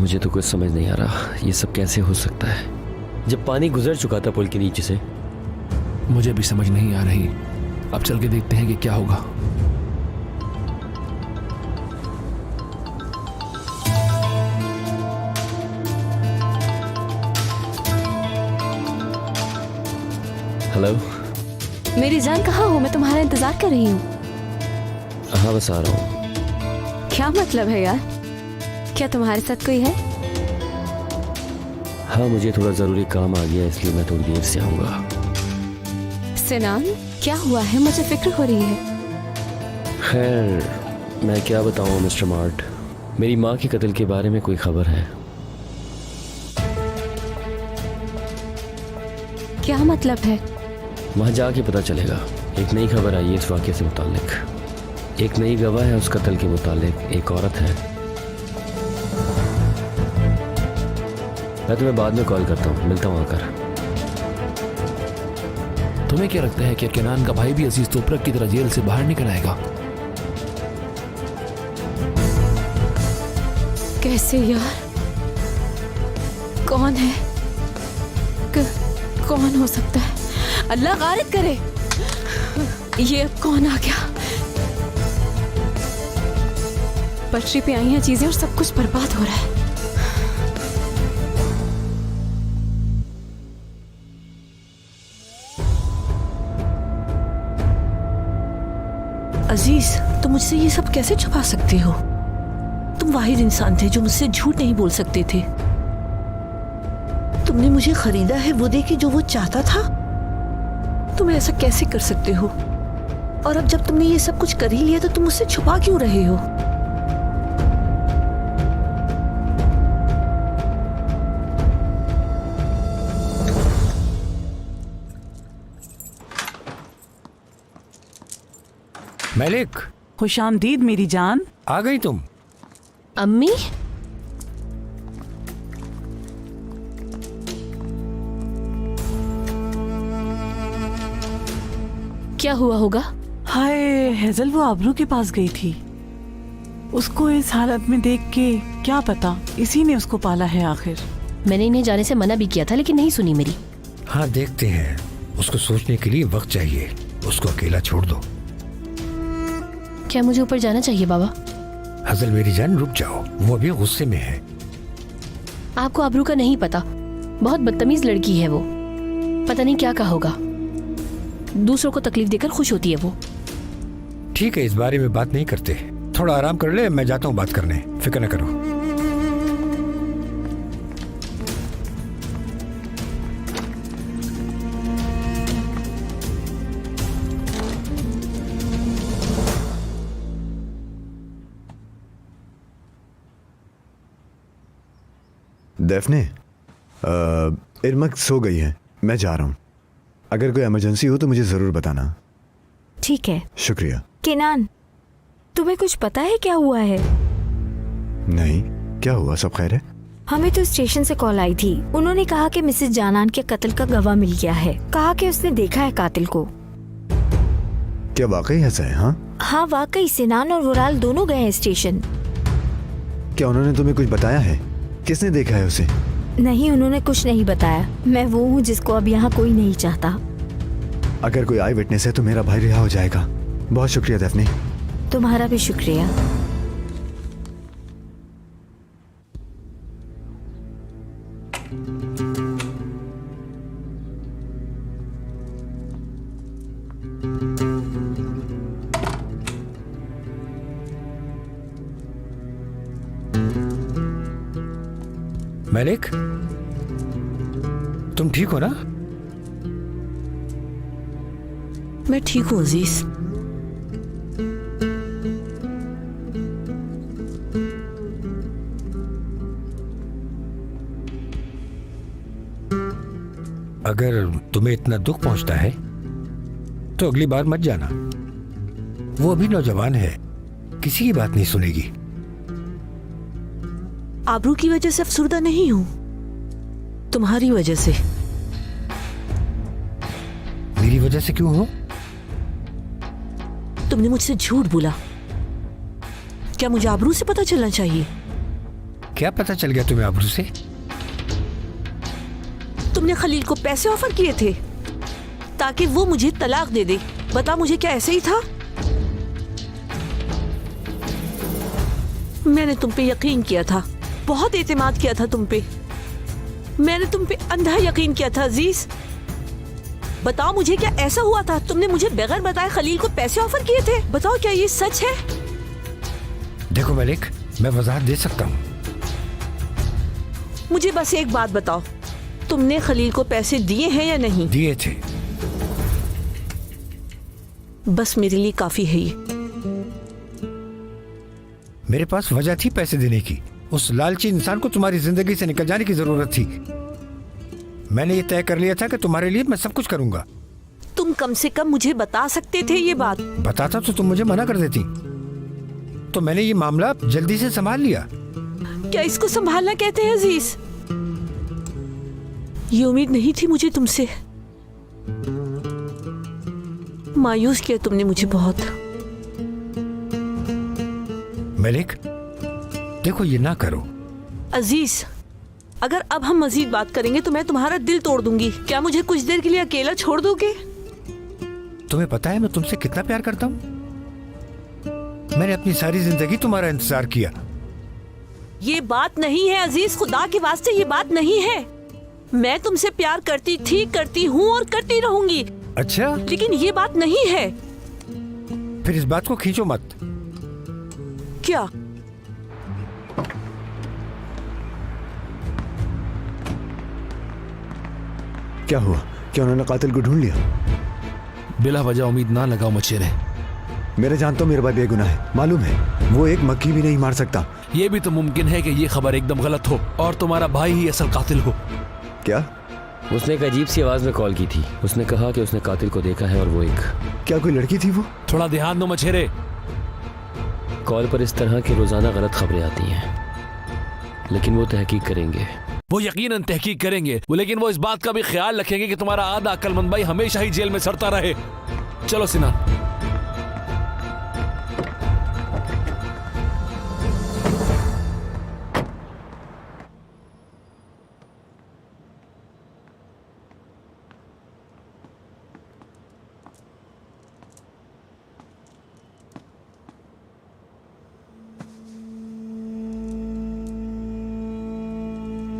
मुझे तो कुछ समझ नहीं आ रहा, ये सब कैसे हो सकता है जब पानी गुजर चुका था पुल के नीचे से। मुझे भी समझ नहीं आ रही। अब चल के देखते हैं कि क्या होगा। हेलो, मेरी जान कहाँ हो? मैं तुम्हारा इंतजार कर रही हूँ। हाँ बस आ रहा हूँ। क्या मतलब है यार? क्या तुम्हारे साथ कोई है? हाँ मुझे थोड़ा जरूरी काम आ गया, इसलिए मैं थोड़ी देर से आऊंगा। सिनान, क्या हुआ है? मुझे फिक्र हो रही है। खैर मैं क्या बताऊँ मिस्टर मार्ट, मेरी माँ के कत्ल के बारे में कोई खबर है? क्या मतलब है? वहाँ जाके पता चलेगा। एक नई खबर आई है इस वाक़े से मुताल्लिक। एक नई गवाह है उस कत्ल के मुताल्लिक, एक औरत है। मैं तुम्हें बाद में कॉल करता हूँ, मिलता हूँ आकर। तुम्हें क्या लगता है कि केनान का भाई भी अजीज तोपरक की तरह जेल से बाहर निकल आएगा? कैसे यार? कौन है? कौन हो सकता है? अल्लाह गालिब करे। ये अब कौन आ गया? पटरी पे आई हैं चीजें और सब कुछ बर्बाद हो रहा है। अजीज, तुम मुझसे ये सब कैसे छुपा सकते हो? तुम वाहिद इंसान थे जो मुझसे झूठ नहीं बोल सकते थे। तुमने मुझे खरीदा है वो देके जो वो चाहता था। तुम ऐसा कैसे कर सकते हो? और अब जब तुमने ये सब कुछ कर ही लिया तो तुम मुझसे छुपा क्यों रहे हो? मलिक, खुशामदीद मेरी जान। आ गई तुम? अम्मी, क्या हुआ होगा? हाय, हेजल वो आबरू के पास गई थी। उसको इस हालत में देख के क्या पता इसी ने उसको पाला है आखिर। मैंने इन्हें जाने से मना भी किया था लेकिन नहीं सुनी मेरी। हाँ देखते हैं, उसको सोचने के लिए वक्त चाहिए। उसको अकेला छोड़ दो। क्या मुझे ऊपर जाना चाहिए बाबा? हजल मेरी जान रुक जाओ, वो अभी गुस्से में है। आपको आबरू का नहीं पता, बहुत बदतमीज लड़की है वो। पता नहीं क्या कहा होगा। दूसरों को तकलीफ देकर खुश होती है वो। ठीक है, इस बारे में बात नहीं करते। थोड़ा आराम कर ले, मैं जाता हूँ बात करने। फिक्र न करो। डेफने, इरमक सो गई है, मैं जा रहा हूँ। अगर कोई इमरजेंसी हो तो मुझे ज़रूर बताना। ठीक है। शुक्रिया। केनान, तुम्हें कुछ पता है क्या हुआ है? नहीं, क्या हुआ? सब खैर है? हमें तो स्टेशन से कॉल आई थी। उन्होंने कहा कि मिसेस जानान के कत्ल का गवाह मिल गया है। कहा कि उसने देखा है कातिल को। क्या वाकई ऐसा है? हाँ, हाँ वाकई सिनान और वुराल दोनों गए हैं स्टेशन। क्या उन्होंने तुम्हें कुछ बताया है? किसने देखा है उसे? नहीं, उन्होंने कुछ नहीं बताया। मैं वो हूँ जिसको अब यहाँ कोई नहीं चाहता। अगर कोई आई विटनेस है तो मेरा भाई रिहा हो जाएगा। बहुत शुक्रिया डेफ्नी। तुम्हारा भी शुक्रिया। मलिक, तुम ठीक हो ना? मैं ठीक हूँ अजीज। अगर तुम्हें इतना दुख पहुंचता है तो अगली बार मत जाना। वो अभी नौजवान है, किसी की बात नहीं सुनेगी। आबरू की वजह से अफसुर्दा नहीं हूं, तुम्हारी वजह से। मेरी वजह से क्यों हो? तुमने मुझसे झूठ बोला। क्या मुझे आबरू से पता चलना चाहिए? क्या पता चल गया तुम्हें आबरू से? तुमने खलील को पैसे ऑफर किए थे ताकि वो मुझे तलाक दे दे। बता मुझे, क्या ऐसे ही था? मैंने तुम पे यकीन किया था, बहुत एतमाद किया था तुम पे। मैंने तुम पे अंधा यकीन किया था अजीज। बताओ मुझे, क्या ऐसा हुआ था? तुमने मुझे बगैर बताए खलील को पैसे ऑफर किए थे। बताओ, क्या ये सच है? देखो मलिक, मैं वजाहत दे सकता हूँ। मुझे बस एक बात बताओ, तुमने खलील को पैसे दिए हैं या नहीं? दिए थे। बस मेरे लिए काफी है ये। मेरे पास वजह थी पैसे देने की। उस लालची इंसान को तुम्हारी जिंदगी से निकल जाने की जरूरत थी। मैंने ये तय कर लिया था कि तुम्हारे लिए मैं सब कुछ करूंगा। तुम कम से कम मुझे बता सकते थे ये बात। बताता तो तुम मुझे मना कर देती। तो मैंने ये मामला जल्दी से संभाल लिया। क्या इसको संभालना कहते हैं अजीज? ये उम्मीद नहीं थी मुझे तुमसे। मायूस किया तुमने मुझे बहुत। मलिक, देखो ये ना करो। अजीज, अगर अब हम मजीद बात करेंगे तो मैं तुम्हारा दिल तोड़ दूंगी। क्या मुझे कुछ देर के लिए अकेला छोड़ दोगे? तुम्हें पता है मैं तुमसे कितना प्यार करता हूँ। मैंने अपनी सारी जिंदगी तुम्हारा इंतजार किया। ये बात नहीं है अजीज, खुदा के वास्ते ये बात नहीं है। मैं तुमसे प्यार करती थी, करती हूँ और करती रहूंगी। अच्छा, लेकिन ये बात नहीं है। फिर इस बात को खींचो मत। क्या? क्या हुआ? क्या उन्होंने कातिल को ढूंढ लिया? बिला वजह उम्मीद ना लगाओ मचेरे। मेरे जानता हूँ मेरा भाई बेगुनाह है, मालूम है। वो एक मक्खी भी नहीं मार सकता। ये भी तो मुमकिन है कि ये खबर एकदम गलत हो और तुम्हारा भाई ही असल कातिल हो। क्या? उसने एक अजीब सी आवाज में कॉल की थी। उसने कहा कि उसने कातिल को देखा है और वो एक... क्या कोई लड़की थी वो? थोड़ा ध्यान दो मचेरे। कॉल पर इस तरह की रोजाना गलत खबरें आती हैं, लेकिन वो तहकीक करेंगे। वो यकीनन तहकीक करेंगे, लेकिन वो इस बात का भी ख्याल रखेंगे कि तुम्हारा आधा अक्लमंद भाई हमेशा ही जेल में सड़ता रहे। चलो सिनान।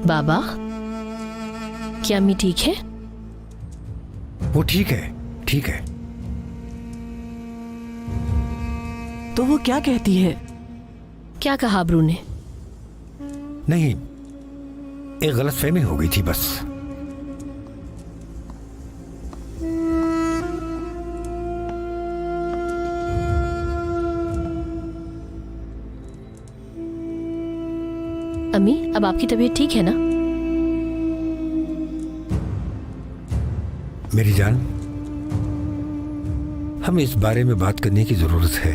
बाबा, क्या अम्मी ठीक है? वो ठीक है, ठीक है। तो वो क्या कहती है? क्या कहा आबरू ने? नहीं, एक गलतफहमी हो गई थी बस। अम्मी, अब आपकी तबीयत ठीक है ना? मेरी जान, हमें इस बारे में बात करने की जरूरत है।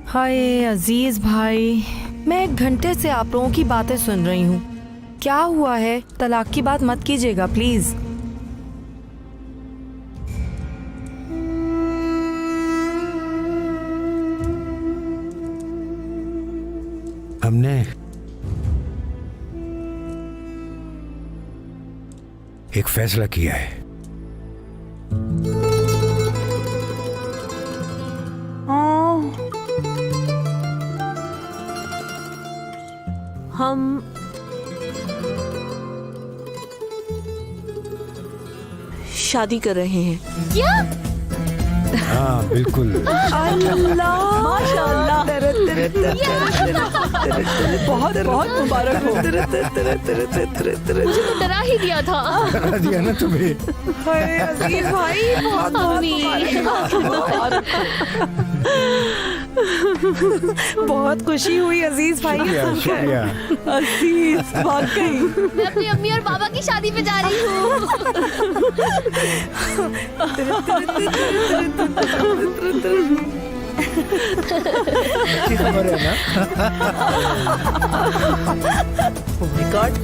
हाय अजीज भाई, मैं 1 घंटे से आप लोगों की बातें सुन रही हूँ। क्या हुआ है? तलाक की बात मत कीजिएगा प्लीज। हमने एक फैसला किया है। हम शादी कर रहे हैं। हाँ बिल्कुल। माशाल्लाह। बहुत बहुत मुबारक हो। मुझे तो डरा ही दिया था। डरा दिया ना तुम्हें। अजीज भाई बहुत बहुत खुशी हुई अजीज भाई। शुक्रिया शुक्रिया। अजीज वाकई। मैं अपनी अम्मी और पापा की शादी पे जा रही हूँ। अच्छी खबर है ना? Oh my God.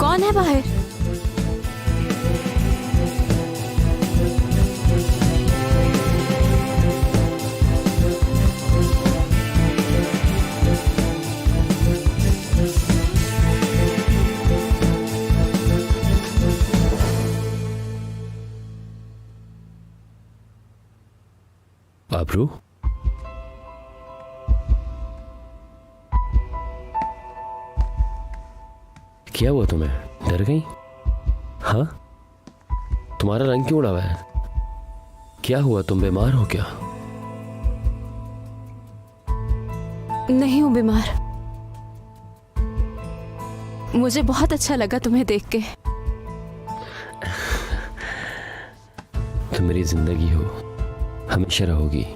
कौन है बाहर? आबरू, क्या हुआ तुम्हें? डर गई? हाँ, तुम्हारा रंग क्यों उड़ा हुआ है? क्या हुआ, तुम बीमार हो क्या? नहीं हूं बीमार। मुझे बहुत अच्छा लगा तुम्हें देख के। तुम मेरी जिंदगी हो, हमेशा रहोगी।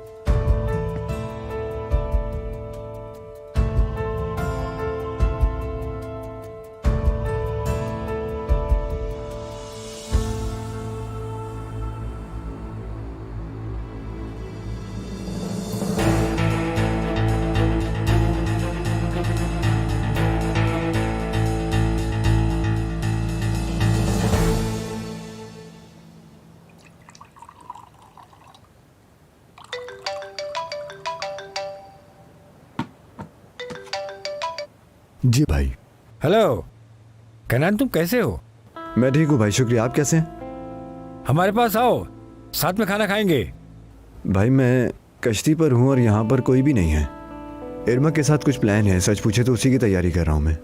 जी भाई। हेलो कनान, तुम कैसे हो? मैं ठीक हूँ भाई, शुक्रिया। आप कैसे हैं? हमारे पास आओ, साथ में खाना खाएंगे। भाई मैं कश्ती पर हूँ और यहाँ पर कोई भी नहीं है। इरमा के साथ कुछ प्लान है, सच पूछे तो उसी की तैयारी कर रहा हूँ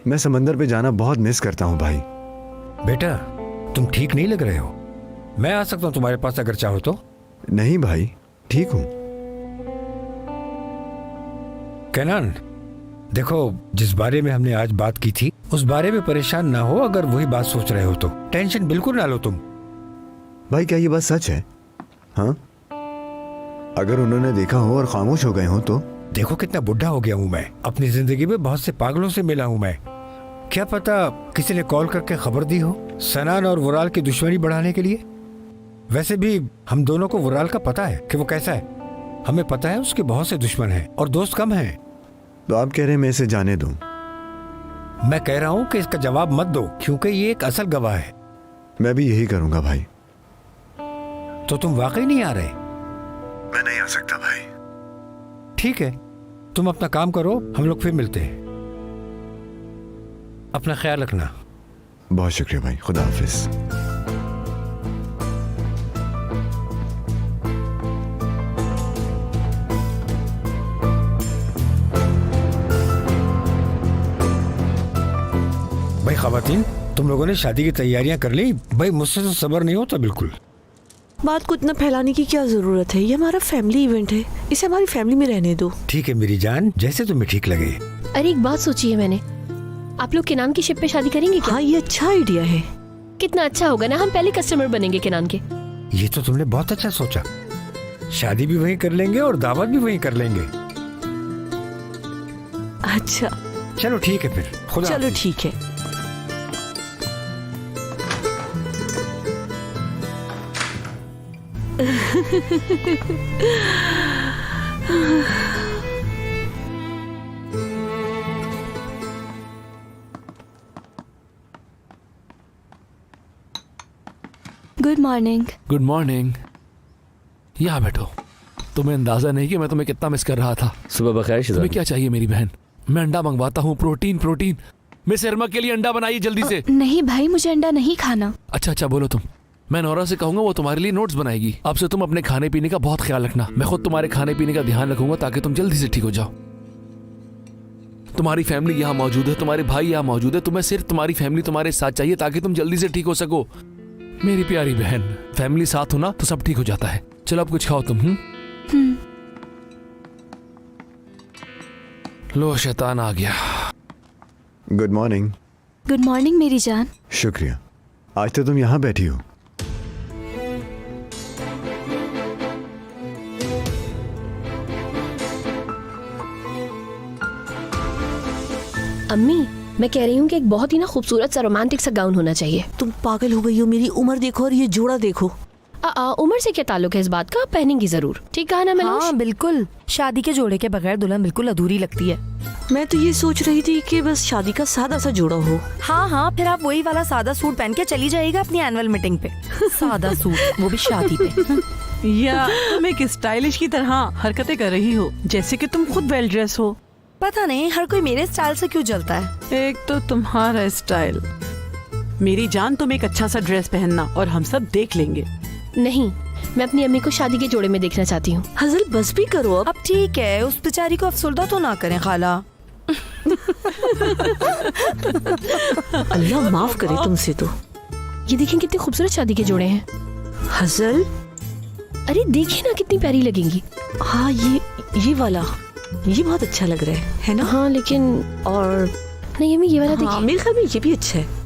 मैं समंदर पे जाना बहुत मिस करता हूँ भाई। बेटा तुम ठीक नहीं लग रहे हो, मैं आ सकता हूँ तुम्हारे पास अगर चाहो तो। नहीं भाई, ठीक हूँ। कनान देखो, जिस बारे में हमने आज बात की थी उस बारे में परेशान ना हो। अगर वही बात सोच रहे हो तो टेंशन बिल्कुल ना लो तुम। भाई क्या ये बात सच है? हाँ, अगर उन्होंने देखा हो और खामोश हो गए हो तो? देखो कितना बुढ़ा हो गया हूँ मैं, अपनी जिंदगी में बहुत से पागलों से मिला हूँ मैं। क्या पता किसी ने कॉल करके खबर दी हो सनान और वुराल की दुश्मनी बढ़ाने के लिए। वैसे भी हम दोनों को वुराल का पता है कि वो कैसा है, हमें पता है उसके बहुत से दुश्मन हैं और दोस्त कम हैं। तो आप कह रहे हैं मैं इसे जाने दूं? मैं कह रहा हूँ कि इसका जवाब मत दो, क्योंकि ये एक असल गवाह है। मैं भी यही करूंगा भाई। तो तुम वाकई नहीं आ रहे? मैं नहीं आ सकता भाई। ठीक है, तुम अपना काम करो, हम लोग फिर मिलते हैं। अपना ख्याल रखना। बहुत शुक्रिया भाई, खुदा हाफिज। भाई खवातीन, तुम लोगों ने शादी की तैयारियां कर ली? भाई मुझसे तो सब्र नहीं होता बिल्कुल। बात को इतना फैलाने की क्या जरूरत है? ये हमारा फैमिली इवेंट है, इसे हमारी फैमिली में रहने दो। ठीक है मेरी जान, जैसे तुम्हें ठीक लगे। अरे एक बात सोची है मैंने, आप लोग किनान की शिप पे शादी करेंगे क्या? हाँ, ये अच्छा आइडिया है। कितना अच्छा होगा ना, हम पहले कस्टमर बनेंगे केनान के। ये तो तुमने बहुत अच्छा सोचा। शादी भी वहीं कर लेंगे और दावत भी वहीं कर लेंगे। अच्छा चलो ठीक है फिर, खुदा चलो हाफिज। ठीक है। Good morning. Good morning. यहाँ बैठो। तुम्हें अंदाजा नहीं कि मैं तुम्हें कितना मिस कर रहा था। सुबह बखैर तुम्हें शिजानी। क्या चाहिए मेरी बहन? मैं अंडा मंगवाता हूँ। Protein protein. मिस इरमा के लिए अंडा बनाइए जल्दी से। नहीं भाई, मुझे अंडा नहीं खाना। अच्छा अच्छा बोलो तुम। मैं नौरा से कहूंगा, वो तुम्हारे लिए नोट्स बनाएगी। अब से तुम अपने खाने पीने का बहुत ख्याल रखना। मैं खुद तुम्हारे खाने पीने का ध्यान रखूंगा ताकि तुम जल्दी से ठीक हो जाओ। तुम्हारी फैमिली यहाँ मौजूद है, तुम्हारे भाई यहाँ मौजूद है। तुम्हें सिर्फ तुम्हारी फैमिली तुम्हारे साथ चाहिए ताकि तुम जल्दी से ठीक हो सको। मेरी प्यारी बहन, फैमिली साथ हो ना तो सब ठीक हो जाता है। चलो अब कुछ खाओ तुम। लो शैतान आ गया। Good morning. गुड मॉर्निंग मेरी जान। शुक्रिया। आज तो तुम यहाँ बैठी हो। अम्मी, मैं कह रही हूँ कि एक बहुत ही ना खूबसूरत सा रोमांटिक सा गाउन होना चाहिए। तुम पागल हो गई हो? मेरी उम्र देखो और ये जोड़ा देखो। उम्र से क्या ताल्लुक है इस बात का? आप पहनेंगी जरूर, ठीक कहा ना मैंने? हाँ बिल्कुल, शादी के जोड़े के बगैर दुल्हन बिल्कुल अधूरी लगती है। मैं तो ये सोच रही थी कि बस शादी का सादा सा जोड़ा हो। हाँ हाँ, फिर आप वही वाला सादा सूट पहन के चली जाएगा अपनी एनुअल मीटिंग पे। सादा सूट, वो भी शादी पे। या तुम एक स्टाइलिश की तरह हरकतें कर रही हो, जैसे कि तुम खुद वेल ड्रेस हो। पता नहीं हर कोई मेरे स्टाइल से क्यों जलता है। एक तो तुम्हारा स्टाइल। मेरी जान, तुम एक अच्छा सा ड्रेस पहनना और हम सब देख लेंगे। नहीं, मैं अपनी अम्मी को शादी के जोड़े में देखना चाहती हूँ। हजल बस भी करो अब। अब ठीक है, उस बेचारी को अफसुर्दा तो ना करें खाला। अल्लाह माफ करे तुमसे तो। ये देखिए कितने खूबसूरत शादी के जोड़े हैं। हजल, अरे देखिए ना कितनी प्यारी लगेंगी। हाँ ये वाला, ये बहुत अच्छा लग रहा है ना? हाँ लेकिन और नहीं अम्मी, ये वाला हाँ, देखिए। मेरे ख्याल में ये भी अच्छा है।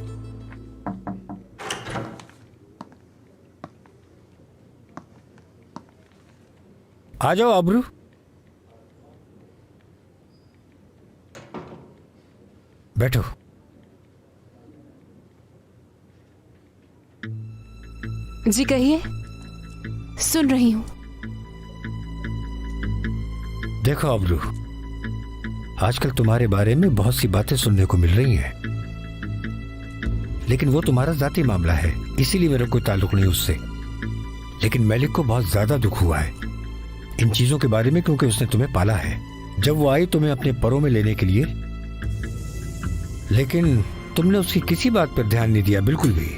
आ जाओ अबरू। बैठो। जी कहिए, सुन रही हूँ। देखो अबरू, आजकल तुम्हारे बारे में बहुत सी बातें सुनने को मिल रही हैं, लेकिन वो तुम्हारा जाती मामला है, इसीलिए मेरा कोई ताल्लुक नहीं उससे। लेकिन मलिक को बहुत ज्यादा दुख हुआ है इन चीजों के बारे में, क्योंकि उसने तुम्हें पाला है। जब वो आई तुम्हें अपने परों में लेने के लिए, लेकिन तुमने उसकी किसी बात पर ध्यान नहीं दिया बिल्कुल भी,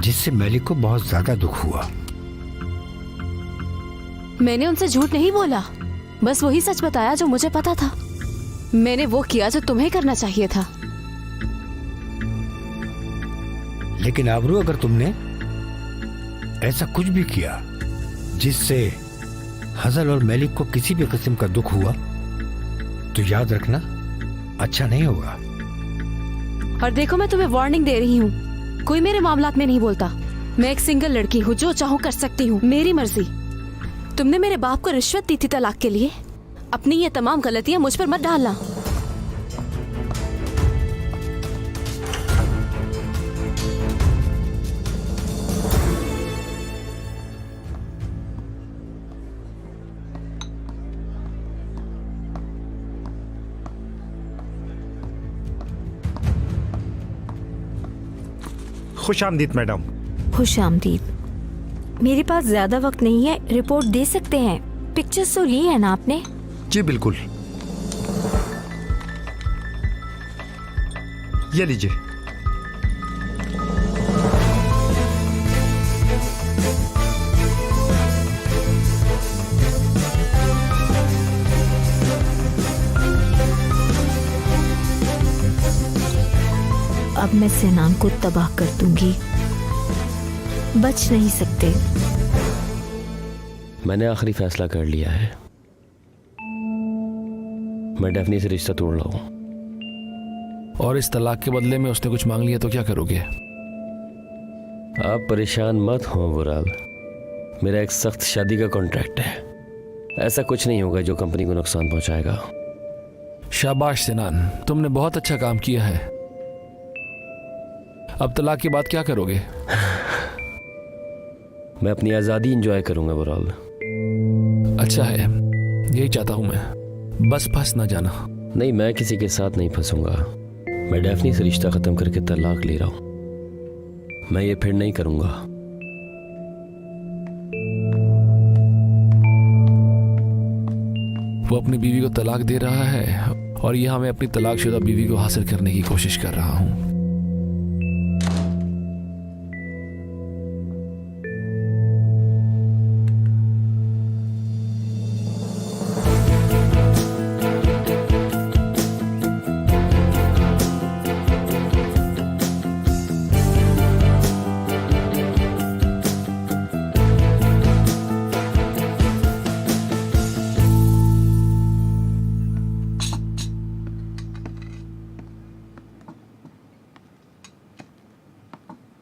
जिससे मलिक को बहुत ज्यादा दुख हुआ। मैंने उनसे झूठ नहीं बोला, बस वही सच बताया जो मुझे पता था। मैंने वो किया जो तुम्हें करना चाहिए था। लेकिन आबरू, अगर तुमने ऐसा कुछ भी किया जिससे हजल और मलिक को किसी भी किस्म का दुख हुआ, तो याद रखना अच्छा नहीं होगा। और देखो, मैं तुम्हें वार्निंग दे रही हूँ, कोई मेरे मामलात में नहीं बोलता। मैं एक सिंगल लड़की हूँ, जो चाहूँ कर सकती हूँ, मेरी मर्जी। तुमने मेरे बाप को रिश्वत दी थी तलाक के लिए। अपनी ये तमाम गलतियां मुझ पर मत डालना। खुश आमदीद मैडम। खुश आमदीद। मेरे पास ज्यादा वक्त नहीं है, रिपोर्ट दे सकते हैं? पिक्चर्स तो ली है ना आपने? जी बिल्कुल, ये लीजिए। अब मैं सेनान को तबाह कर दूंगी, बच नहीं सकते। मैंने आखिरी फैसला कर लिया है, मैं डेफनी से रिश्ता तोड़ रहा हूं। और इस तलाक के बदले में उसने कुछ मांग लिया तो क्या करोगे? आप परेशान मत हो वुराल, मेरा एक सख्त शादी का कॉन्ट्रैक्ट है। ऐसा कुछ नहीं होगा जो कंपनी को नुकसान पहुंचाएगा। शाबाश सिनान, तुमने बहुत अच्छा काम किया है। अब तलाक के बाद क्या करोगे? मैं अपनी आज़ादी एंजॉय करूंगा वुराल। अच्छा है, यही चाहता हूं मैं, बस फंस ना जाना। नहीं, मैं किसी के साथ नहीं फंसूंगा। मैं डेफनी से रिश्ता खत्म करके तलाक ले रहा हूं। मैं ये फिर नहीं करूंगा। वो अपनी बीवी को तलाक दे रहा है और यहां मैं अपनी तलाकशुदा बीवी को हासिल करने की कोशिश कर रहा हूं।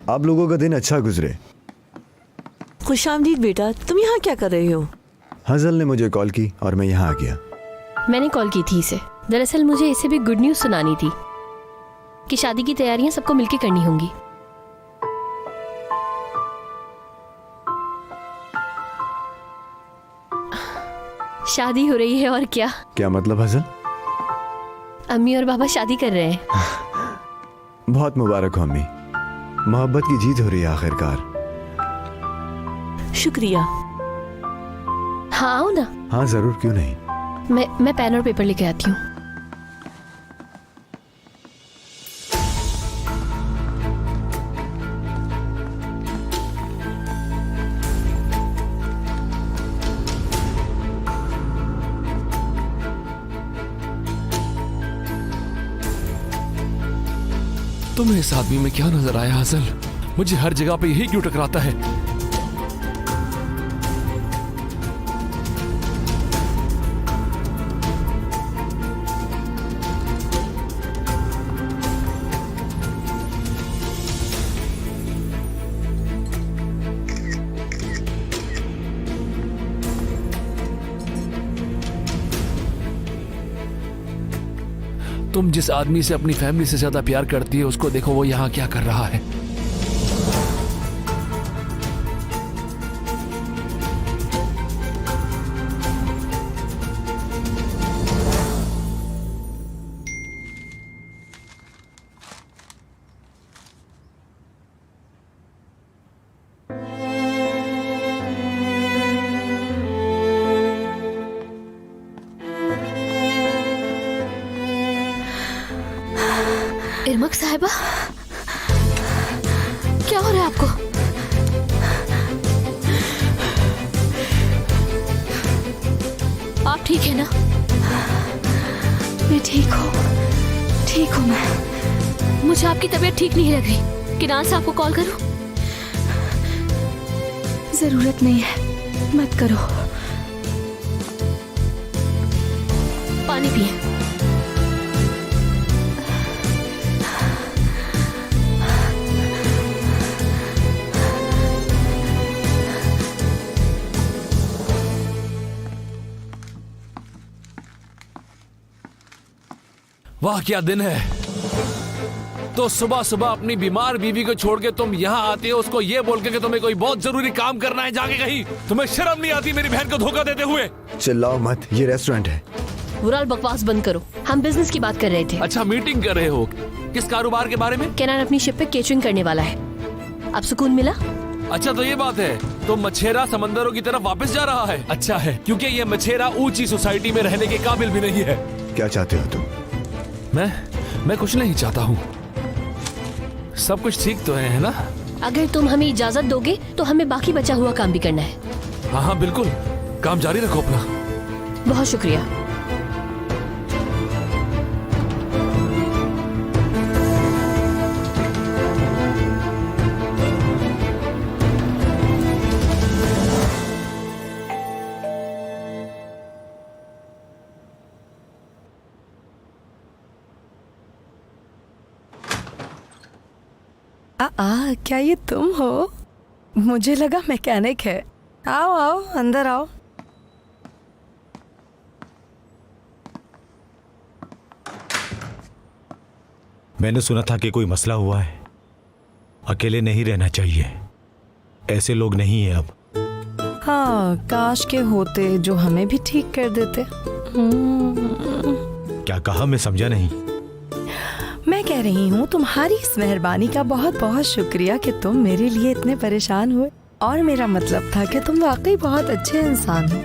आप लोगों का दिन अच्छा गुजरे। खुशामदीद बेटा, तुम यहाँ क्या कर रहे हो? हजल ने मुझे कॉल की और मैं यहाँ आ गया। मैंने कॉल की थी इसे। दरअसल मुझे इसे भी गुड न्यूज़ सुनानी थी कि शादी की तैयारियां सबको मिलकर करनी होंगी। शादी हो रही है और क्या। क्या मतलब हजल? अम्मी और बाबा शादी कर रहे हैं। बहुत मुबारक हो अम्मी, मोहब्बत की जीत हो रही है आखिरकार। शुक्रिया। हाँ आओ ना। हाँ जरूर, क्यों नहीं। मैं पेन और पेपर लेके आती हूँ। तुम्हें इस आदमी में क्या नजर आया हसल? मुझे हर जगह पे यही क्यों टकराता है? तुम जिस आदमी से अपनी फैमिली से ज्यादा प्यार करती है उसको देखो वो यहाँ क्या कर रहा है। इरमक साहिबा, क्या हो रहा है आपको? आप ठीक है ना? मैं ठीक हूँ, ठीक हूँ मैं। मुझे आपकी तबीयत ठीक नहीं लग रही। किनार से आपको कॉल करूँ? जरूरत नहीं है, मत करो। पानी पिए। वाह क्या दिन है। तो सुबह सुबह अपनी बीमार बीवी को छोड़ के तुम यहाँ आती हो उसको ये बोल के कि तुम्हें कोई बहुत जरूरी काम करना है जाके कहीं। तुम्हें शर्म नहीं आती मेरी बहन को धोखा देते हुए? चिल्लाओ मत, ये रेस्टोरेंट है। वुराल बकवास बंद करो, हम बिजनेस की बात कर रहे थे। अच्छा मीटिंग कर रहे हो? किस कारोबार के बारे में? केनान अपनी शिप पे केटरिंग करने वाला है। अब सुकून मिला? अच्छा तो ये बात है, तो मछेरा समंदरों की तरफ वापस जा रहा है। अच्छा है, क्योंकि ये मछेरा ऊंची सोसाइटी में रहने के काबिल भी नहीं है। क्या चाहते हो तुम? मैं कुछ नहीं चाहता हूँ। सब कुछ ठीक तो है ना? अगर तुम हमें इजाजत दोगे तो हमें बाकी बचा हुआ काम भी करना है। हाँ हाँ बिल्कुल, काम जारी रखो अपना। बहुत शुक्रिया। क्या ये तुम हो? मुझे लगा मैकेनिक है। आओ आओ अंदर आओ। मैंने सुना था कि कोई मसला हुआ है। अकेले नहीं रहना चाहिए, ऐसे लोग नहीं है अब। हाँ, काश के होते जो हमें भी ठीक कर देते। क्या कहा, मैं समझा नहीं। मैं कह रही हूँ तुम्हारी इस मेहरबानी का बहुत बहुत शुक्रिया कि तुम मेरे लिए इतने परेशान हुए। और मेरा मतलब था कि तुम वाकई बहुत अच्छे इंसान हो।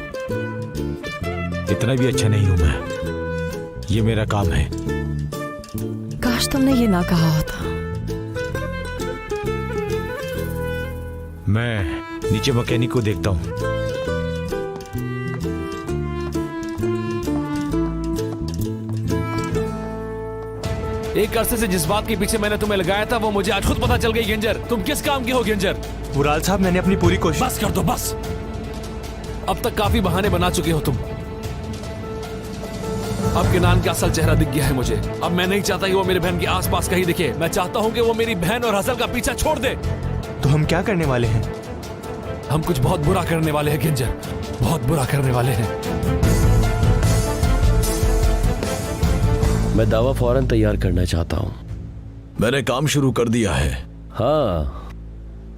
इतना भी अच्छा नहीं हूं मैं, ये मेरा काम है। काश तुमने ये ना कहा होता। मैं नीचे मैकेनिक को देखता हूँ। एक अरसे से जिस बात के पीछे मैंने तुम्हें लगाया था वो मुझे आज खुद पता चल गई। गेंजर, तुम किस काम के हो गेंजर? वुराल साहब, मैंने अपनी पूरी कोशिश। बस कर दो, बस। अब तक काफी बहाने बना चुके हो तुम। अब किनान का असल चेहरा दिख गया है मुझे। अब मैं नहीं चाहता कि वो मेरी बहन के आसपास कहीं दिखे। मैं चाहता हूँ कि वो मेरी बहन और हसल का पीछा छोड़ दे। तो हम क्या करने वाले हैं? हम कुछ बहुत बुरा करने वाले हैं गेंजर, बहुत बुरा करने वाले हैं। मैं दावा फौरन तैयार करना चाहता हूँ। मैंने काम शुरू कर दिया है। हाँ,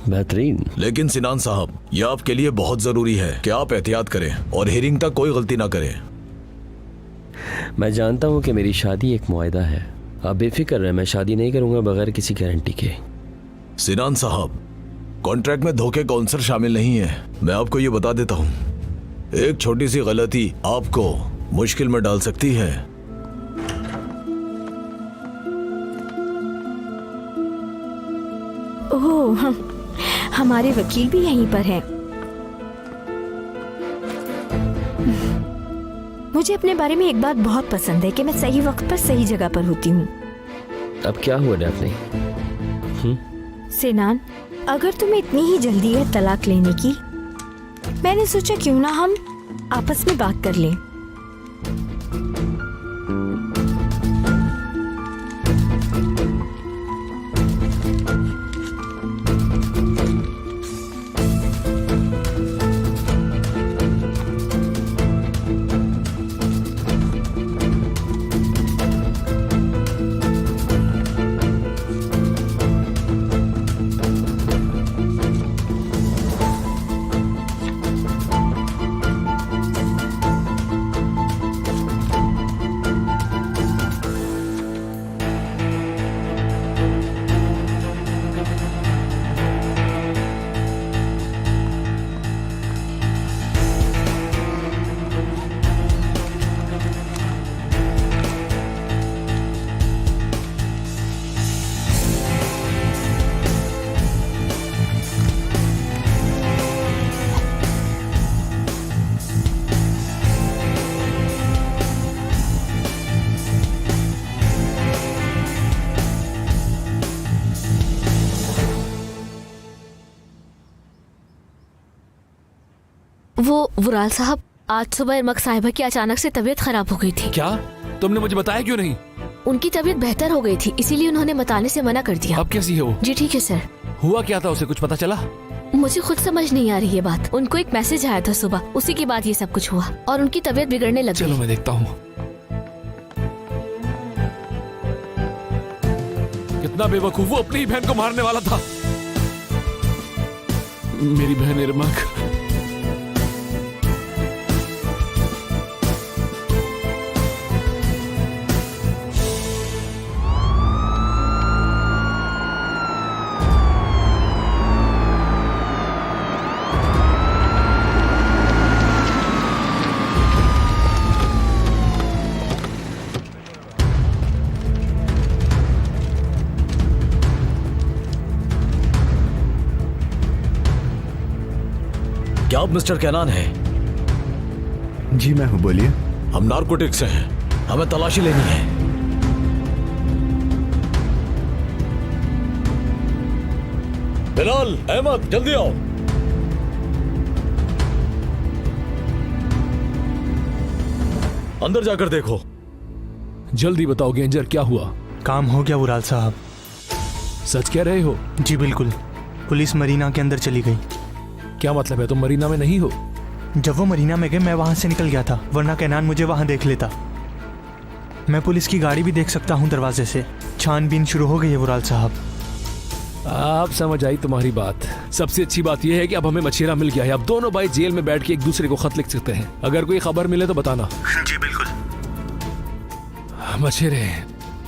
बेहतरीन। लेकिन सिनान साहब, यह आपके लिए बहुत जरूरी है कि आप एहतियात करें और हियरिंग तक कोई गलती ना करें। मैं जानता हूँ कि मेरी शादी एक मुआहदा है। आप बेफिक्र रहें, मैं शादी नहीं करूंगा बगैर किसी गारंटी के। सिनान साहब, कॉन्ट्रैक्ट में धोखे का अंसर शामिल नहीं है। मैं आपको ये बता देता हूँ, एक छोटी सी गलती आपको मुश्किल में डाल सकती है। ओह, हमारे वकील भी यहीं पर हैं। मुझे अपने बारे में एक बात बहुत पसंद है कि मैं सही वक्त पर सही जगह पर होती हूँ। अब क्या हुआ डैफ्ने? सिनान, अगर तुम्हें इतनी ही जल्दी है तलाक लेने की, मैंने सोचा क्यों ना हम आपस में बात कर लें। वो वुराल साहब, आज सुबह इरमक साहिबा की अचानक से तबीयत खराब हो गई थी। क्या? तुमने मुझे बताया क्यों नहीं? उनकी तबीयत बेहतर हो गई थी, इसीलिए उन्होंने बताने से मना कर दिया। अब कैसी है वो? जी ठीक है सर। हुआ क्या था, उसे कुछ पता चला? मुझे खुद समझ नहीं आ रही है बात। उनको एक मैसेज आया था सुबह, उसी के बाद ये सब कुछ हुआ और उनकी तबीयत बिगड़ने लगी। चलो मैं देखता हूँ। कितना बेवकूफ, वो अपनी ही बहन को मारने वाला था। मेरी बहन इरमक। क्या आप मिस्टर कैनान हैं? जी मैं हूँ, बोलिए। हम नार्कोटिक्स से हैं, हमें तलाशी लेनी है। बिलाल, अहमद, जल्दी आओ। अंदर जाकर देखो। जल्दी बताओ गेंजर, क्या हुआ? काम हो गया वुराल साहब। सच कह रहे हो? जी बिल्कुल, पुलिस मरीना के अंदर चली गई। क्या मतलब है, तुम मरीना में नहीं हो? जब वो मरीना में गए मैं वहां से निकल गया था, वरना कैनान मुझे वहां देख लेता। मैं पुलिस की गाड़ी भी देख सकता हूँ दरवाजे से। छानबीन शुरू हो गई है वुराल साहब। आप समझ आई तुम्हारी बात। सबसे अच्छी बात यह है कि अब हमें मछेरा मिल गया है। अब दोनों भाई जेल में बैठ के एक दूसरे को खत लिख सकते हैं। अगर कोई खबर मिले तो बताना। जी बिल्कुल। मछेरे,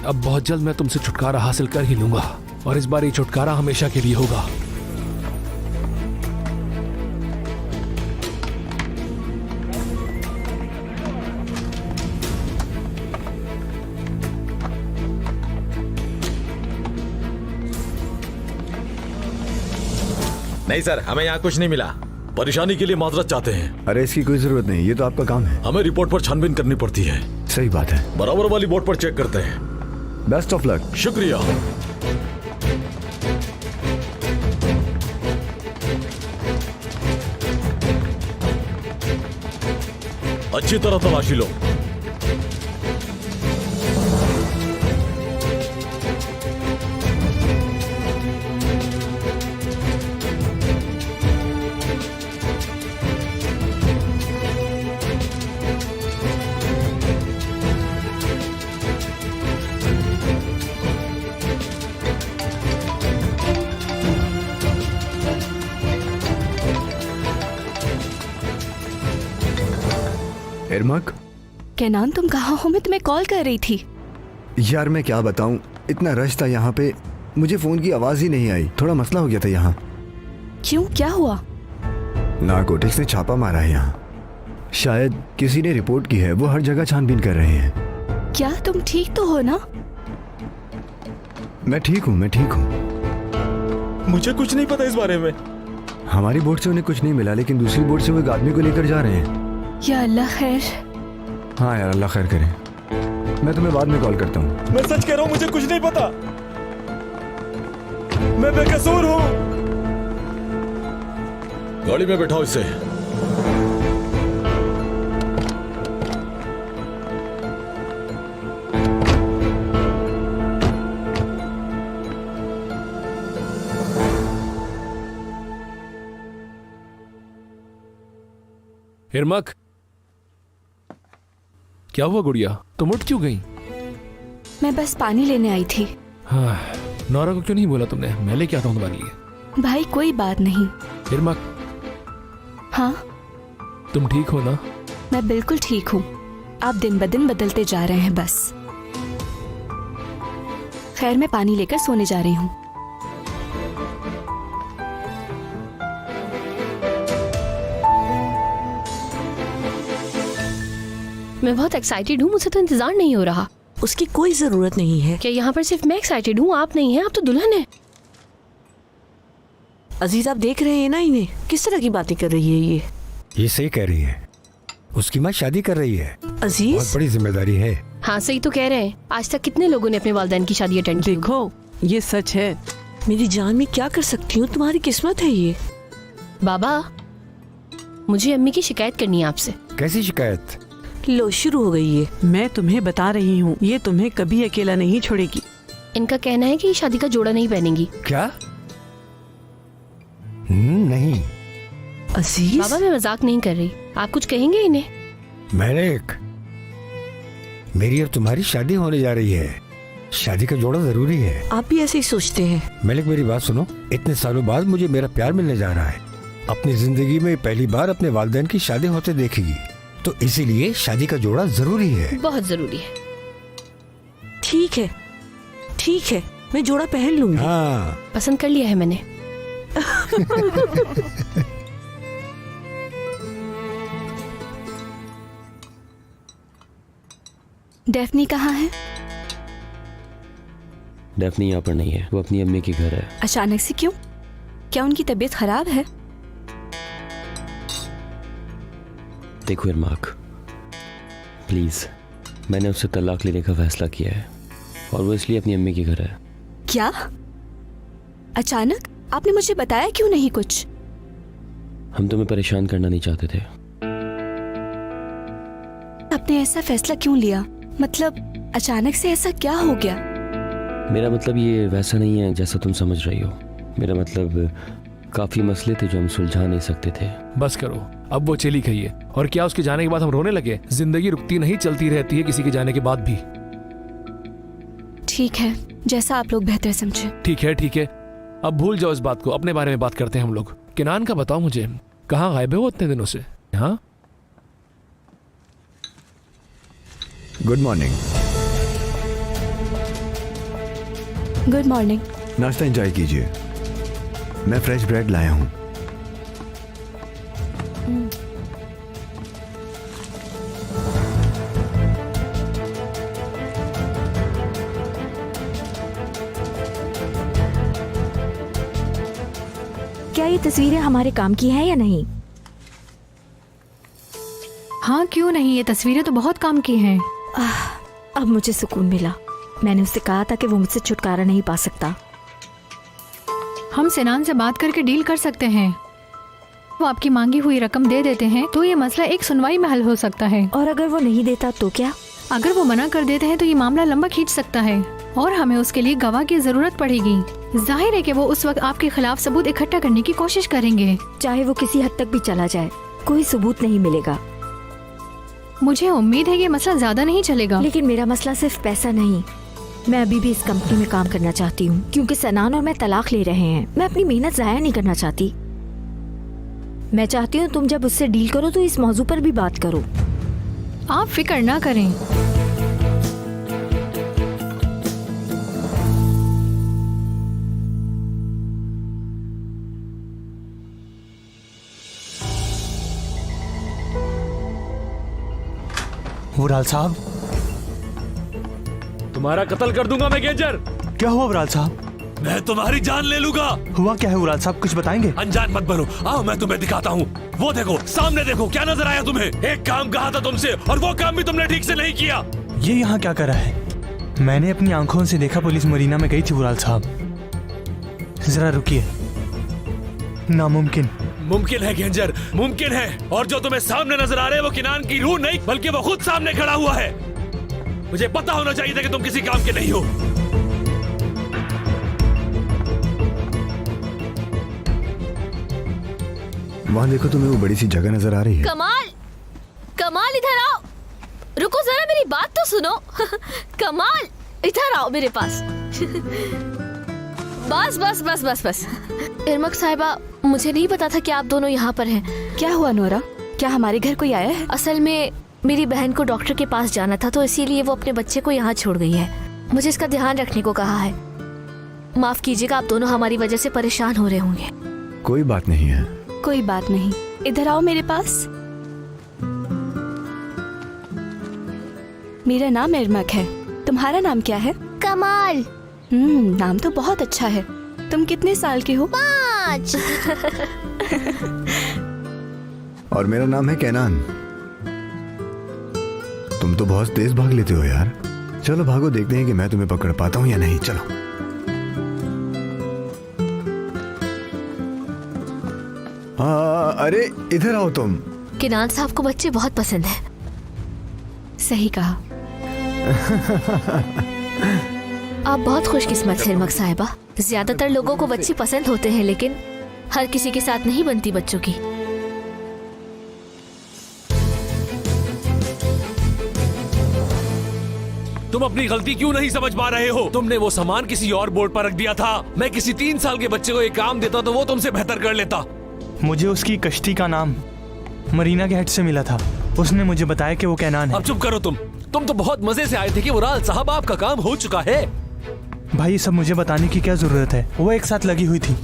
अब बहुत जल्द मैं तुमसे छुटकारा हासिल कर ही लूंगा, और इस बार ये छुटकारा हमेशा के लिए होगा। नहीं सर, हमें यहाँ कुछ नहीं मिला। परेशानी के लिए माजरत चाहते हैं। अरे इसकी कोई जरूरत नहीं, ये तो आपका काम है। हमें रिपोर्ट पर छानबीन करनी पड़ती है। सही बात है। बराबर वाली बोर्ड पर चेक करते हैं। Best of luck. शुक्रिया। अच्छी तरह तलाशी लो। इरमक, कैनान तुम कहाँ हो? मैं तुम्हें कॉल कर रही थी। यार मैं क्या बताऊं, इतना रश था यहाँ पे, मुझे फोन की आवाज ही नहीं आई। थोड़ा मसला हो गया था यहाँ। क्यों, क्या हुआ? नारकोटिक्स ने छापा मारा है यहाँ। शायद किसी ने रिपोर्ट की है, वो हर जगह छानबीन कर रहे हैं। क्या तुम ठीक तो हो ना? मैं ठीक हूँ, मैं ठीक हूँ। मुझे कुछ नहीं पता इस बारे में। हमारी बोट से उन्हें कुछ नहीं मिला, लेकिन दूसरी बोट से वो एक आदमी को लेकर जा रहे हैं। या अल्लाह खैर। हाँ यार, अल्लाह खैर करे। मैं तुम्हें बाद में कॉल करता हूँ। मैं सच कह रहा हूँ, मुझे कुछ नहीं पता। मैं बेकसूर हूँ। गाड़ी में बैठाओ इसे। इरमक, क्या हुआ गुड़िया, तुम उठ क्यों गई? मैं बस पानी लेने आई थी। हाँ, नौरा को क्यों नहीं बोला तुमने? मैं लेके आता हूँ तुम्हारे लिए। भाई कोई बात नहीं। इरमक, हाँ तुम ठीक हो ना? मैं बिल्कुल ठीक हूँ। आप दिन ब दिन बदलते जा रहे हैं बस। खैर मैं पानी लेकर सोने जा रही हूँ। मैं बहुत एक्साइटेड हूँ, मुझसे तो इंतजार नहीं हो रहा। उसकी कोई जरूरत नहीं है। क्या यहाँ पर सिर्फ मैं एक्साइटेड हूँ, आप नहीं हैं? आप तो दुल्हन है। अजीज आप देख रहे हैं ना इन्हें, किस तरह की बातें कर रही है ये सही कह रही है। उसकी माँ शादी कर रही है। अजीज, बहुत बड़ी जिम्मेदारी है। हाँ सही तो कह रहे हैं। आज तक कितने लोगों ने अपने वालिदैन की शादी अटेंड की? देखो ये सच है। मेरी जान में क्या कर सकती हूँ, तुम्हारी किस्मत है ये। बाबा, मुझे अम्मी की शिकायत करनी है आपसे। कैसी शिकायत? लो शुरू हो गई ये। मैं तुम्हें बता रही हूँ, ये तुम्हें कभी अकेला नहीं छोड़ेगी। इनका कहना है कि शादी का जोड़ा नहीं पहनेंगी। क्या? नहीं अजीज, बाबा मैं मजाक नहीं कर रही, आप कुछ कहेंगे इन्हें? मैलिक, मेरी अब तुम्हारी शादी होने जा रही है। शादी का जोड़ा जरूरी है। आप भी ऐसे ही सोचते हैं? मैलिक मेरी बात सुनो, इतने सालों बाद मुझे मेरा प्यार मिलने जा रहा है। अपनी जिंदगी में पहली बार अपने वालिदैन की शादी होते देखेगी, तो इसीलिए शादी का जोड़ा जरूरी है। बहुत जरूरी है। ठीक है ठीक है, मैं जोड़ा पहन लूंगी। हाँ पसंद कर लिया है मैंने। डेफनी कहाँ है? डेफनी यहाँ पर नहीं है, वो अपनी अम्मी के घर है। अचानक से क्यों? क्या उनकी तबीयत खराब है? देखो इरमाक, प्लीज, मैंने उससे तलाक लेने का फैसला किया है, और वो इसलिए अपनी अम्मी के घर है। क्या? अचानक? आपने मुझे बताया क्यों नहीं कुछ? हम तुम्हें परेशान करना नहीं चाहते थे। आपने ऐसा फैसला क्यों लिया? मतलब अचानक से ऐसा क्या हो गया? मेरा मतलब ये वैसा नहीं है जैसा तुम समझ रही हो। मेरा मतलब काफी मसले थे जो हम सुलझा नहीं सकते थे। बस करो, अब वो चली गई है और क्या उसके जाने के बाद हम रोने लगे? जिंदगी रुकती नहीं, चलती रहती है किसी के जाने के बाद भी। ठीक है, जैसा आप लोग बेहतर समझे। ठीक है ठीक है, अब भूल जाओ इस बात को, अपने बारे में बात करते हैं हम लोग। किनान का बताओ मुझे, कहाँ गायब है वो इतने दिनों से? हाँ, गुड मॉर्निंग। Good morning. नाश्ता एंजॉय कीजिए, मैं फ्रेश ब्रेड लाया हूँ। क्या ये तस्वीरें हमारे काम की हैं या नहीं? हाँ क्यों नहीं, ये तस्वीरें तो बहुत काम की हैं। अब मुझे सुकून मिला। मैंने उससे कहा था कि वो मुझसे छुटकारा नहीं पा सकता। हम सिनान से बात करके डील कर सकते हैं। वो आपकी मांगी हुई रकम दे देते हैं तो ये मसला एक सुनवाई में हल हो सकता है। और अगर वो नहीं देता तो क्या? अगर वो मना कर देते हैं तो ये मामला लंबा खींच सकता है और हमें उसके लिए गवाह की जरूरत पड़ेगी। जाहिर है कि वो उस वक्त आपके खिलाफ सबूत इकट्ठा करने की कोशिश करेंगे। चाहे वो किसी हद तक भी चला जाए, कोई सबूत नहीं मिलेगा। मुझे उम्मीद है ये मसला ज्यादा नहीं चलेगा। लेकिन मेरा मसला सिर्फ पैसा नहीं। मैं अभी भी इस कंपनी में काम करना चाहती हूँ क्योंकि सनान और मैं तलाक ले रहे हैं। मैं अपनी मेहनत जाया नहीं करना चाहती। मैं चाहती हूँ तुम जब उससे डील करो तो इस मौजू पर भी बात करो। आप फिक्र ना करें। वुराल साहब, तुम्हारा कत्ल कर दूंगा मैं गेंजर। क्या हुआ वुराल साहब? मैं तुम्हारी जान ले लूंगा। हुआ क्या है वुराल साहब, कुछ बताएंगे? अनजान मत बनो, आओ मैं तुम्हें दिखाता हूँ। वो देखो सामने देखो, क्या नजर आया तुम्हें? एक काम कहा था तुमसे और वो काम भी तुमने ठीक से नहीं किया। ये यहाँ क्या कर रहा है? मैंने अपनी आंखों से देखा पुलिस मरीना में गई थी वुराल साहब। जरा रुकिए। नामुमकिन। मुमकिन है गेंजर, मुमकिन है। और जो तुम्हें सामने नजर आ रहे हैं वो किनान की रूह नहीं बल्कि वो खुद सामने खड़ा हुआ है। मुझे पता होना चाहिए था कि तुम किसी काम के नहीं हो। वहाँ देखो, तुम्हें वो बड़ी सी जगह नजर आ रही है। कमाल, कमाल इधर आओ। रुको जरा, मेरी बात तो सुनो। कमाल इधर आओ मेरे पास। बस बस बस बस बस। इरमक साहिबा, मुझे नहीं पता था कि आप दोनों यहाँ पर हैं। क्या हुआ नोरा, क्या हमारे घर कोई आया है? असल में मेरी बहन को डॉक्टर के पास जाना था तो इसीलिए वो अपने बच्चे को यहाँ छोड़ गई है। मुझे इसका ध्यान रखने को कहा है। माफ कीजिएगा, आप दोनों हमारी वजह से परेशान हो रहे होंगे। कोई बात नहीं है। कोई बात नहीं, इधर आओ मेरे पास। मेरा नाम इरमक है, तुम्हारा नाम क्या है? कमाल। नाम तो बहुत अच्छा है। तुम कितने साल के हो? 5। और मेरा नाम है कैनान। तुम तो बहुत तेज भाग लेते हो यार। चलो भागो, देखते हैं कि मैं तुम्हें पकड़ पाता हूँ या नहीं। चलो। हाँ, अरे इधर आओ तुम। किनान साहब को बच्चे बहुत पसंद है। सही कहा। आप बहुत खुशकिस्मत हैं इरमक साहिबा। ज्यादातर लोगों को बच्चे पसंद होते हैं लेकिन हर किसी के साथ नहीं बनती बच्चों की। तुम अपनी गलती क्यों नहीं समझ पा रहे हो? तुमने वो सामान किसी और बोर्ड पर रख दिया था। मैं किसी 3 साल के बच्चे को ये काम देता तो वो तुमसे बेहतर कर लेता। मुझे उसकी कश्ती का नाम मरीना के हेड से मिला था। उसने मुझे बताया कि वो कैनान है। अब चुप करो तुम तो बहुत मजे से आए थे कि वुराल साहब आपका काम हो चुका है। भाई ये सब मुझे बताने की क्या जरूरत है? वो एक साथ लगी हुई थी,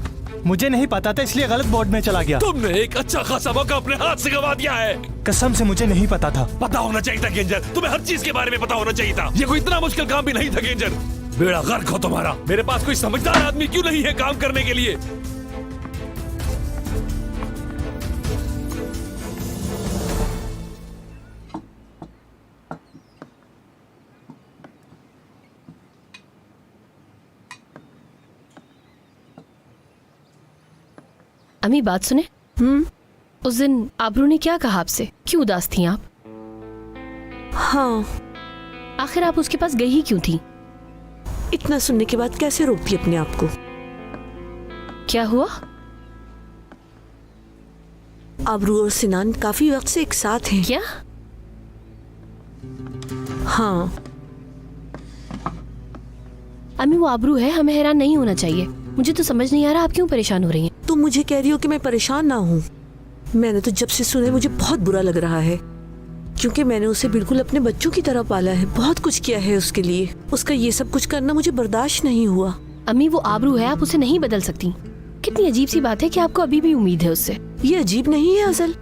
मुझे नहीं पता था इसलिए गलत बोर्ड में चला गया। तुमने एक अच्छा खासा मौका अपने हाथ से गंवा दिया है। कसम से मुझे नहीं पता था। पता होना चाहिए था गेंजर, तुम्हें हर चीज के बारे में पता होना चाहिए था। ये कोई इतना मुश्किल काम भी नहीं था गेंजर। बेड़ा गर्क हो तुम्हारा। मेरे पास कोई समझदार आदमी क्यों नहीं है काम करने के लिए? अम्मी बात सुने। उस दिन आबरू ने क्या कहा आपसे? क्यों उदास थी आप? हाँ। आखिर आप उसके पास गई ही क्यों थी? इतना सुनने के बाद कैसे रोकती अपने आप को? क्या हुआ? आबरू और सिनान काफी वक्त से एक साथ हैं। क्या? हाँ अम्मी, वो आबरू है, हमें हैरान नहीं होना चाहिए। मुझे तो समझ नहीं आ रहा आप क्यों परेशान हो रही हैं। तुम मुझे कह रही हो कि मैं परेशान ना हूँ? मैंने तो जब से सुना है मुझे बहुत बुरा लग रहा है, क्योंकि मैंने उसे बिल्कुल अपने बच्चों की तरह पाला है, बहुत कुछ किया है उसके लिए। उसका ये सब कुछ करना मुझे बर्दाश्त नहीं हुआ। अम्मी, वो आबरू है, आप उसे नहीं बदल सकती। कितनी अजीब सी बात है कि आपको अभी भी उम्मीद है उससे। ये अजीब नहीं है अजल,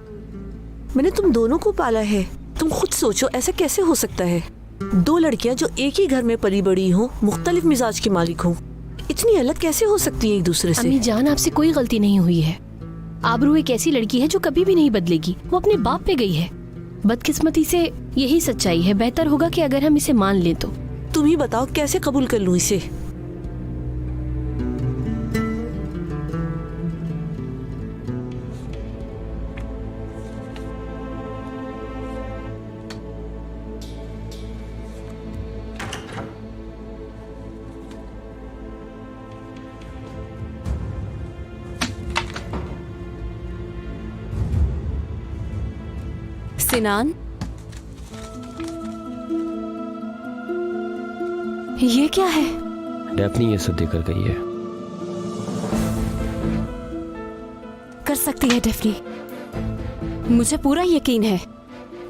मैंने तुम दोनों को पाला है। तुम खुद सोचो ऐसा कैसे हो सकता है? दो लड़कियां जो एक ही घर में पली बड़ी हों, मुख्तलिफ मिजाज की मालिक हों, इतनी अलग कैसे हो सकती है एक दूसरे से? अम्मी जान, आपसे कोई गलती नहीं हुई है। आबरू एक ऐसी लड़की है जो कभी भी नहीं बदलेगी। वो अपने बाप पे गई है। बदकिस्मती से यही सच्चाई है। बेहतर होगा कि अगर हम इसे मान लें तो। तुम ही बताओ कैसे कबूल कर लूं इसे? सिनान, ये क्या है? डैफ्नी ये सब देकर गई है। कर सकती है डेफनी, मुझे पूरा यकीन है।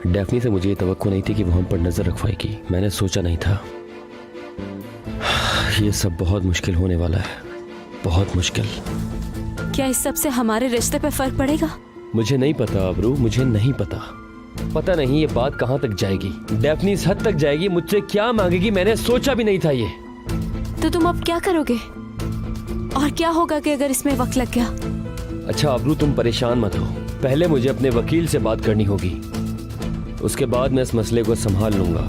डैफ्नी से मुझे ये तवक्को नहीं थी कि वो हम पर नजर रखवाएगी। मैंने सोचा नहीं था। ये सब बहुत मुश्किल होने वाला है, बहुत मुश्किल। क्या इस सब से हमारे रिश्ते पे फर्क पड़ेगा? मुझे नहीं पता अबरू, मुझे नहीं पता। पता नहीं ये बात कहाँ तक जाएगी। डैफ्नी इस हद तक जाएगी, मुझसे क्या मांगेगी, मैंने सोचा भी नहीं था ये। तो तुम अब क्या करोगे? और क्या होगा कि अगर इसमें वक्त लग गया? अच्छा अबरू, तुम परेशान मत हो। पहले मुझे अपने वकील से बात करनी होगी, उसके बाद मैं इस मसले को संभाल लूंगा।